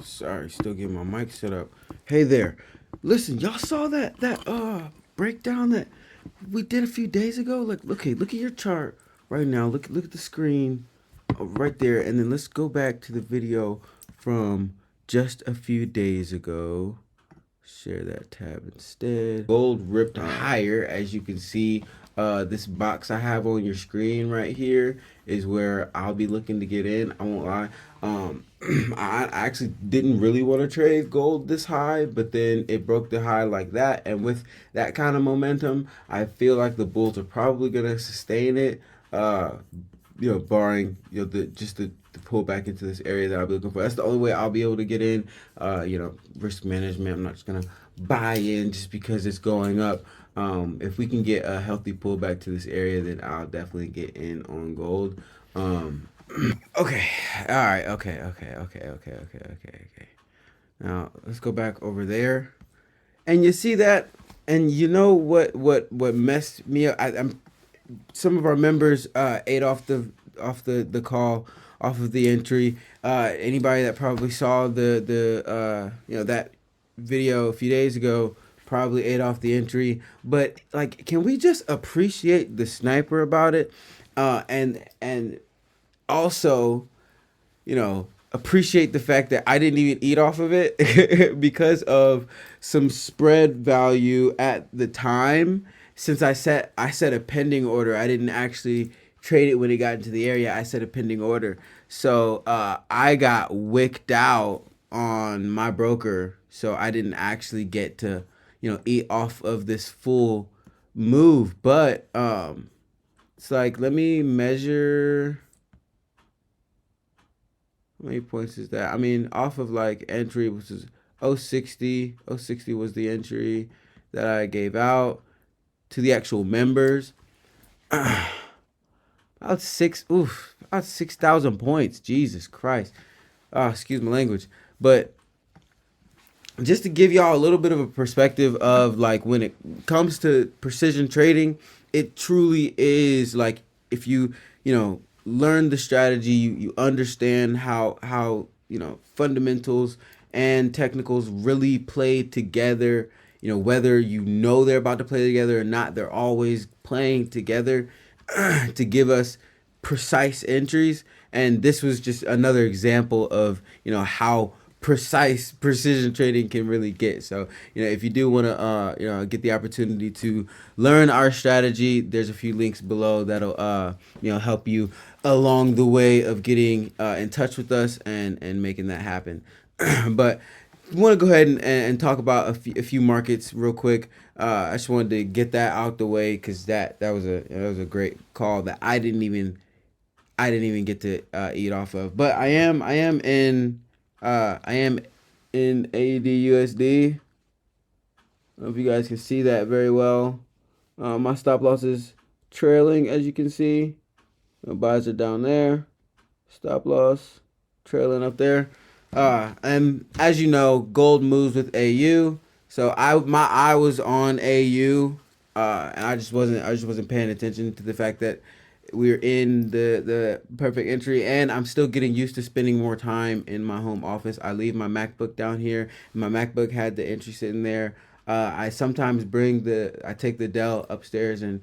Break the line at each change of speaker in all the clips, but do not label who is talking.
Sorry, still getting my mic set up. Hey there. Listen, y'all saw that breakdown that we did a few days ago? Like, okay, look at your chart right now. Look at the screen right there, and then let's go back to the video from just a few days ago. Share that tab instead. Gold ripped higher, as you can see. This box I have on your screen right here is where I'll be looking to get in. I won't lie. I actually didn't really want to trade gold this high, but then it broke the high like that, and with that kind of momentum, I feel like the bulls are probably gonna sustain it. Uh, barring the pull back into this area that I'll be looking for. That's the only way I'll be able to get in. Risk management. I'm not just gonna buy in just because it's going up. If we can get a healthy pullback to this area, then I'll definitely get in on gold. Okay. All right. Okay. Now let's go back over there, and you see that, and you know what messed me up. I'm some of our members ate off the call, off of the entry. Anybody that probably saw the that video a few days ago probably ate off the entry. But like, can we just appreciate the sniper about it? And also, appreciate the fact that I didn't even eat off of it because of some spread value at the time. Since I set a pending order, I didn't actually trade it when it got into the area. I set a pending order, so I got wicked out on my broker, so I didn't actually get to eat off of this full move. But it's like, let me measure. How many points is that? I mean, off of like entry, which is 060. 060 was the entry that I gave out to the actual members. About about 6,000 points. Jesus Christ. Excuse my language. But just to give y'all a little bit of a perspective of like when it comes to precision trading, it truly is like, if you learn the strategy, you understand how fundamentals and technicals really play together. Whether they're about to play together or not, they're always playing together to give us precise entries. And this was just another example of how precise precision trading can really get. So if you do want to get the opportunity to learn our strategy, there's a few links below that'll help you along the way of getting in touch with us and making that happen. But I want to go ahead and talk about a few markets real quick. I just wanted to get that out the way because that was a great call that I didn't even get to eat off of. But I am in AUD USD. I don't know if you guys can see that very well. My stop loss is trailing, as you can see. My buys are down there. Stop loss trailing up there. And as you know, gold moves with AU. So my eye was on AU, and I just wasn't paying attention to the fact that we're in the perfect entry, and I'm still getting used to spending more time in my home office. I leave my MacBook down here. My MacBook had the entry sitting there. I sometimes I take the Dell upstairs and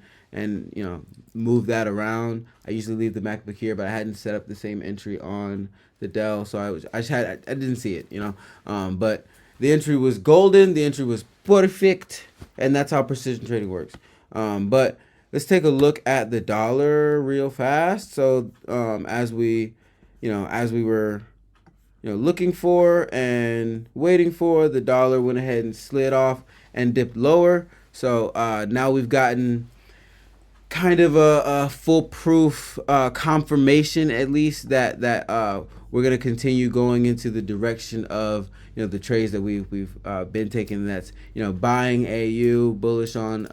move that around. I usually leave the MacBook here, but I hadn't set up the same entry on the Dell, so I didn't see it, but the entry was golden. The entry was perfect, and that's how precision trading works. But let's take a look at the dollar real fast. So as we were looking for and waiting for, the dollar went ahead and slid off and dipped lower. So now we've gotten kind of a foolproof confirmation, at least, that we're gonna continue going into the direction of the trades that we've been taking. That's buying AU, bullish on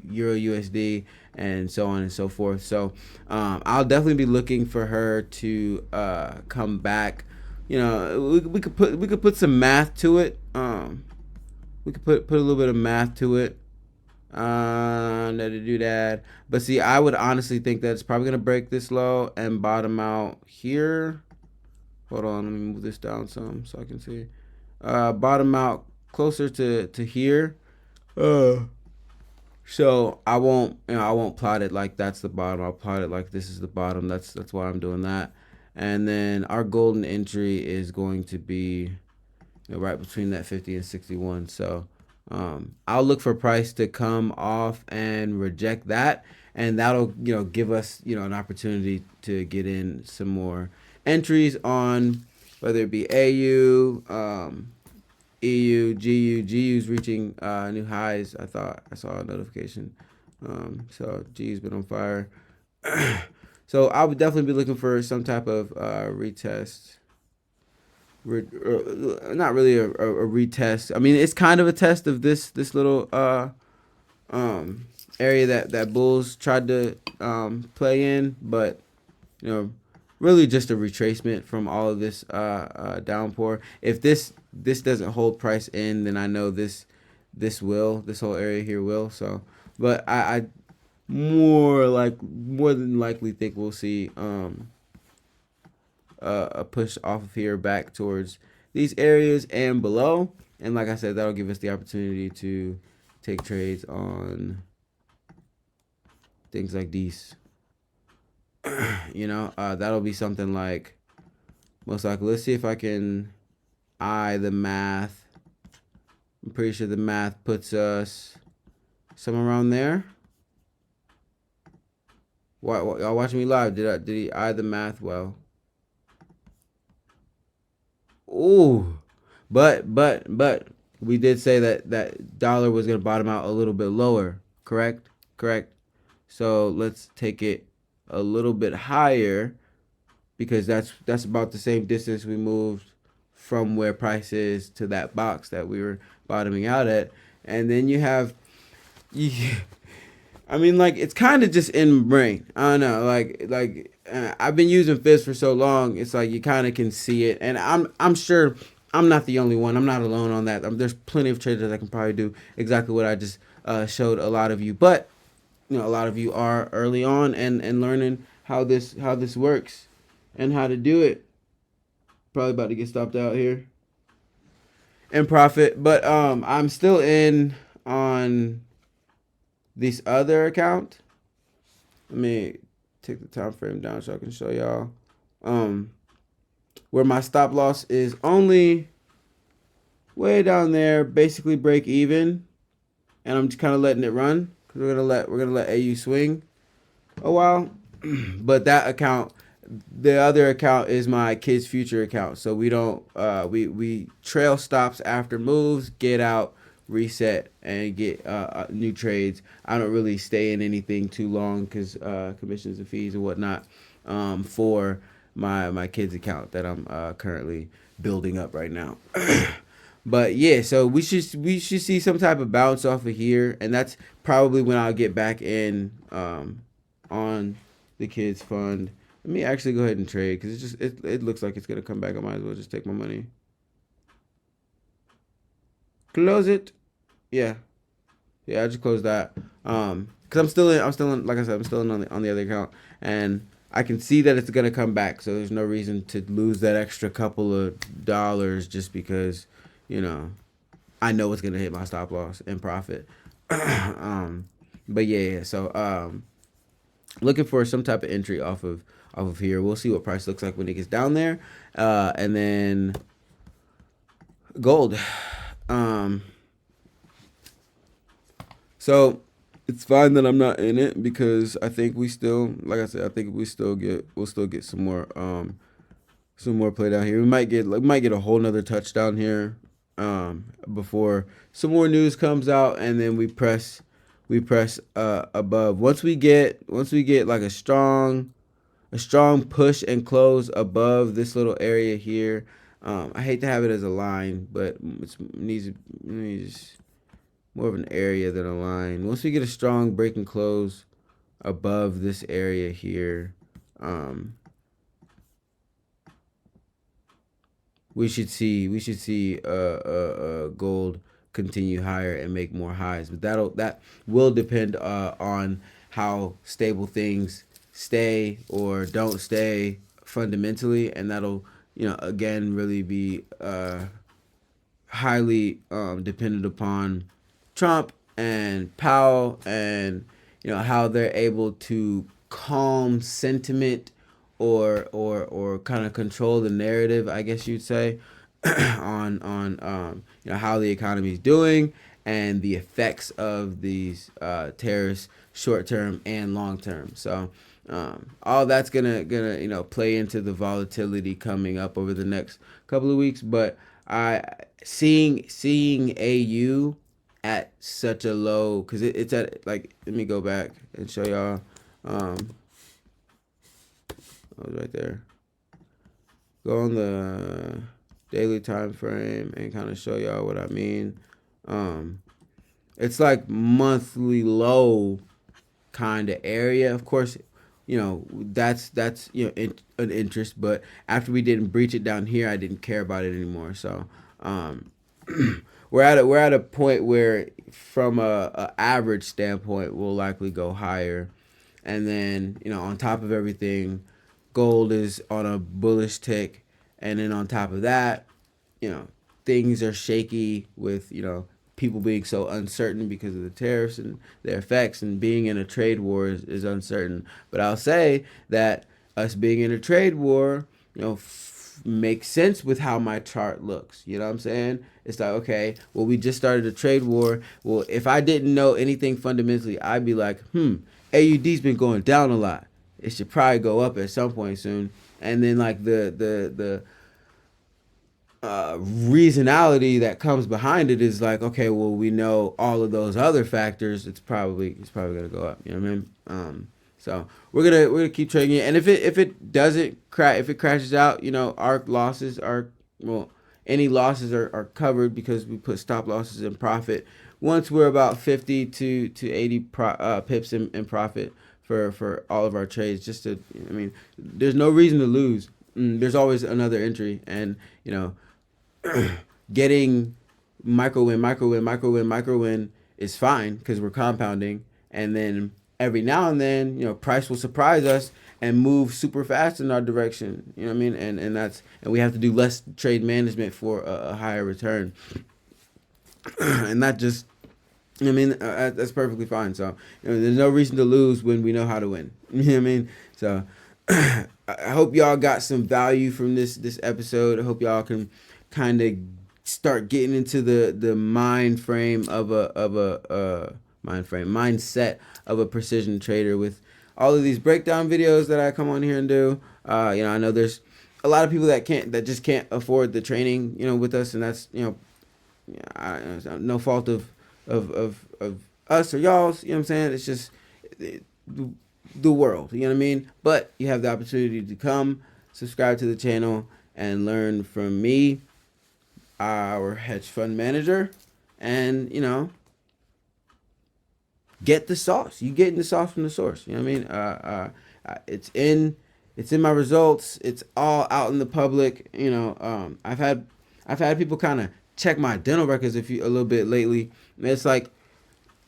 Euro USD, and so on and so forth. So I'll definitely be looking for her to come back. We could put some math to it. We could put a little bit of math to it. To do that. But see, I would honestly think that it's probably gonna break this low and bottom out here. Hold on, let me move this down some so I can see. Bottom out closer to here. Uh, so I won't plot it like that's the bottom. I'll plot it like this is the bottom. That's why I'm doing that. And then our golden entry is going to be, right between that 50 and 61. So I'll look for price to come off and reject that, and that'll give us an opportunity to get in some more entries on whether it be AU, EU, GU. GU's reaching new highs. I thought I saw a notification. So GU's been on fire. So I would definitely be looking for some type of retest. Not really a retest. I mean, it's kind of a test of this little area that Bulls tried to play in, but really just a retracement from all of this downpour. If this doesn't hold price in, then I know this whole area here will. So, but I more than likely think we'll see a push off of here back towards these areas and below. And like I said, that'll give us the opportunity to take trades on things like these. That'll be something like most likely. Let's see if I can eye the math. I'm pretty sure the math puts us somewhere around there. Y'all watching me live? Did he eye the math well? Ooh, but we did say that dollar was gonna bottom out a little bit lower. Correct. So let's take it a little bit higher, because that's about the same distance we moved from where price is to that box that we were bottoming out at. And then you have, I mean, like, it's kind of just in brain. I don't know, I've been using Fizz for so long. It's like you kind of can see it, and I'm sure I'm not the only one. I'm not alone on that. There's plenty of traders that can probably do exactly what I just showed a lot of you. But a lot of you are early on and learning how this works and how to do it. Probably about to get stopped out here and profit, but I'm still in on this other account. Let me take the time frame down so I can show y'all where my stop loss is only way down there, basically break even, and I'm just kind of letting it run because we're gonna let AU swing a while. But that account, the other account, is my kids future account, so we don't we trail stops after moves, get out, reset, and get new trades. I don't really stay in anything too long because commissions and fees and whatnot for my kids account that I'm currently building up right now. But yeah, so we should see some type of bounce off of here, and that's probably when I'll get back in on the kids fund. Let me actually go ahead and trade because it looks like it's gonna come back. I might as well just take my money. Close it. Yeah, I just closed that. Cause I'm still in. Like I said, I'm still in on the other account, and I can see that it's gonna come back. So there's no reason to lose that extra couple of dollars just because I know it's gonna hit my stop loss and profit. But yeah. So looking for some type of entry off of here. We'll see what price looks like when it gets down there, and then gold. So it's fine that I'm not in it because I think we still, like I said, I think we'll still get some more play down here. We might get a whole nother touchdown here before some more news comes out, and then we press above. Once we get like a strong push and close above this little area here. I hate to have it as a line, but it needs more of an area than a line. Once we get a strong break and close above this area here, we should see gold continue higher and make more highs. But that will depend on how stable things stay or don't stay fundamentally, and that'll again, really be highly dependent upon Trump and Powell, and how they're able to calm sentiment, or kind of control the narrative, I guess you'd say, on how the economy is doing, and the effects of these tariffs, short term and long term. So all that's gonna play into the volatility coming up over the next couple of weeks. But I seeing AU at such a low, because it's at, like, let me go back and show y'all. I was right there. Go on the daily time frame and kind of show y'all what I mean. It's like monthly low kind of area. Of course, that's an interest, but after we didn't breach it down here, I didn't care about it anymore. So we're at a point where, from a average standpoint, we'll likely go higher. And then, on top of everything, gold is on a bullish tick. And then on top of that, things are shaky with, people being so uncertain because of the tariffs and their effects, and being in a trade war is uncertain. But I'll say that us being in a trade war, makes sense with how my chart looks. You know what I'm saying? It's like, okay, well, we just started a trade war. Well, if I didn't know anything fundamentally, I'd be like, AUD's been going down a lot. It should probably go up at some point soon. And then, like, the reasonality that comes behind it is like, okay, well, we know all of those other factors. It's probably gonna go up. You know what I mean? So we're gonna keep trading it. And if it doesn't crash, if it crashes out, our losses are, well, any losses are covered, because we put stop losses in profit once we're about 50 to 80 pips in profit for all of our trades. Just to, there's no reason to lose. There's always another entry, and getting micro win is fine, because we're compounding. And then every now and then, price will surprise us and move super fast in our direction. You know what I mean? And we have to do less trade management for a higher return. And that just, that's perfectly fine. So there's no reason to lose when we know how to win. You know what I mean? So I hope y'all got some value from this episode. I hope y'all can kind of start getting into the mindset of a precision trader with all of these breakdown videos that I come on here and do. I know there's a lot of people that just can't afford the training, with us, and that's, no fault of us or y'all's. You know what I'm saying? It's just the world. You know what I mean? But you have the opportunity to come subscribe to the channel and learn from me, our hedge fund manager, and get the sauce. You getting the sauce from the source. You know what I mean? It's in my results. It's all out in the public. I've had people kind of check my dental records a little bit lately. It's like,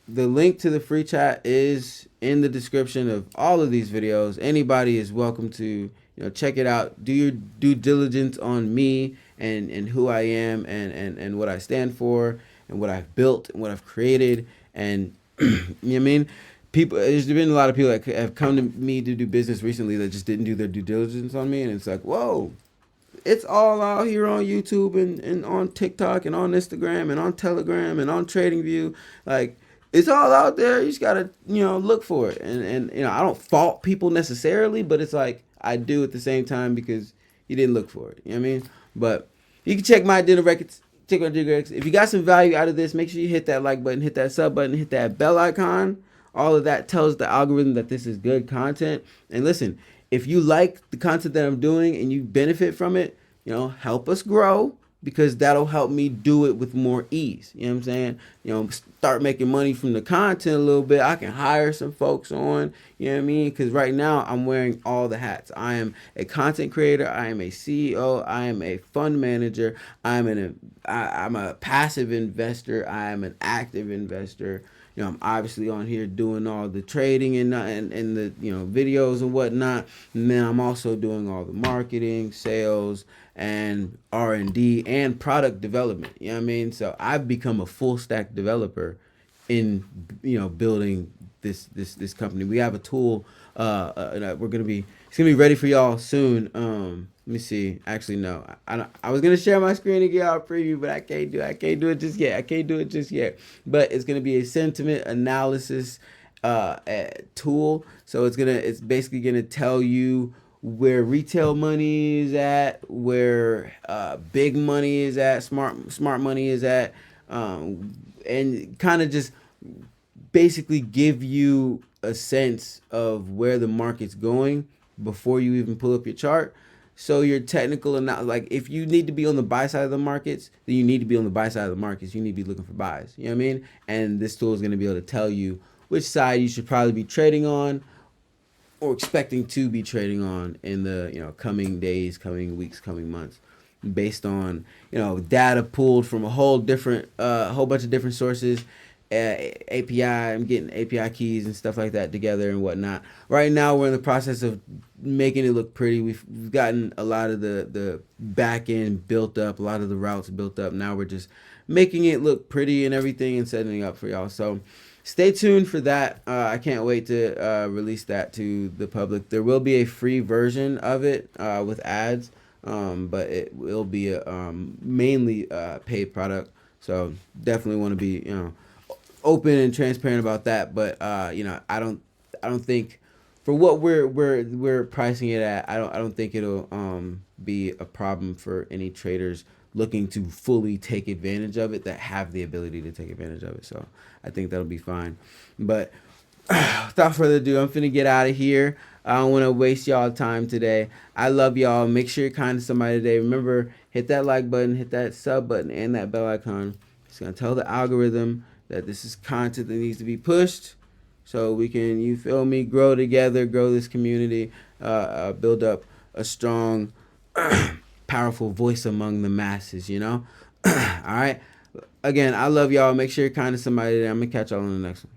the link to the free chat is in the description of all of these videos. Anybody is welcome to check it out. Do your due diligence on me and who I am, and what I stand for, and what I've built and what I've created. And you know what I mean? There's been a lot of people that have come to me to do business recently that just didn't do their due diligence on me, and it's like, whoa, it's all out here on YouTube and on TikTok and on Instagram and on Telegram and on TradingView. Like, it's all out there. You just gotta look for it. And I don't fault people necessarily, but it's like, I do at the same time, because you didn't look for it. You know what I mean? But you can check my dental records. Check my dental records. If you got some value out of this, make sure you hit that like button, hit that sub button, hit that bell icon. All of that tells the algorithm that this is good content. And listen, if you like the content that I'm doing and you benefit from it, help us grow, because that'll help me do it with more ease. You know what I'm saying? Start making money from the content a little bit. I can hire some folks on, you know what I mean? Because right now I'm wearing all the hats. I am a content creator. I am a CEO. I am a fund manager. I'm a passive investor. I am an active investor. I'm obviously on here doing all the trading and the videos and whatnot. And then I'm also doing all the marketing, sales, and R&D and product development. You know what I mean? So I've become a full stack developer in building this company. We have a tool. We're gonna be It's gonna be ready for y'all soon. Let me see. Actually, no. I was gonna share my screen and get y'all a preview, but I can't do it just yet. But it's gonna be a sentiment analysis tool. So it's basically gonna tell you where retail money is at, where big money is at, smart money is at, and kind of just basically give you a sense of where the market's going before you even pull up your chart. So your technical like if you need to be on the buy side of the markets, then you need to be on the buy side of the markets. You need to be looking for buys. You know what I mean? And this tool is going to be able to tell you which side you should probably be trading on or expecting to be trading on in the coming days, coming weeks, coming months, based on data pulled from a whole bunch of different sources. API, I'm getting API keys and stuff like that together and whatnot. Right now, we're in the process of making it look pretty. We've gotten a lot of the back end built up, a lot of the routes built up. Now we're just making it look pretty and everything and setting it up for y'all. So stay tuned for that. I can't wait to release that to the public. There will be a free version of it with ads, but it will be a mainly paid product. So definitely want to be open and transparent about that. But I don't think for what we're pricing it at, I don't think it'll be a problem for any traders looking to fully take advantage of it that have the ability to take advantage of it. So I think that'll be fine. But without further ado, I'm finna get out of here. I don't want to waste y'all time today. I love y'all. Make sure you're kind to somebody today. Remember, hit that like button, hit that sub button, and that bell icon. It's gonna tell the algorithm that this is content that needs to be pushed, so we can, you feel me, grow together, grow this community, build up a strong, powerful voice among the masses. All right. Again, I love y'all. Make sure you're kind to somebody today. I'm gonna catch y'all on the next one.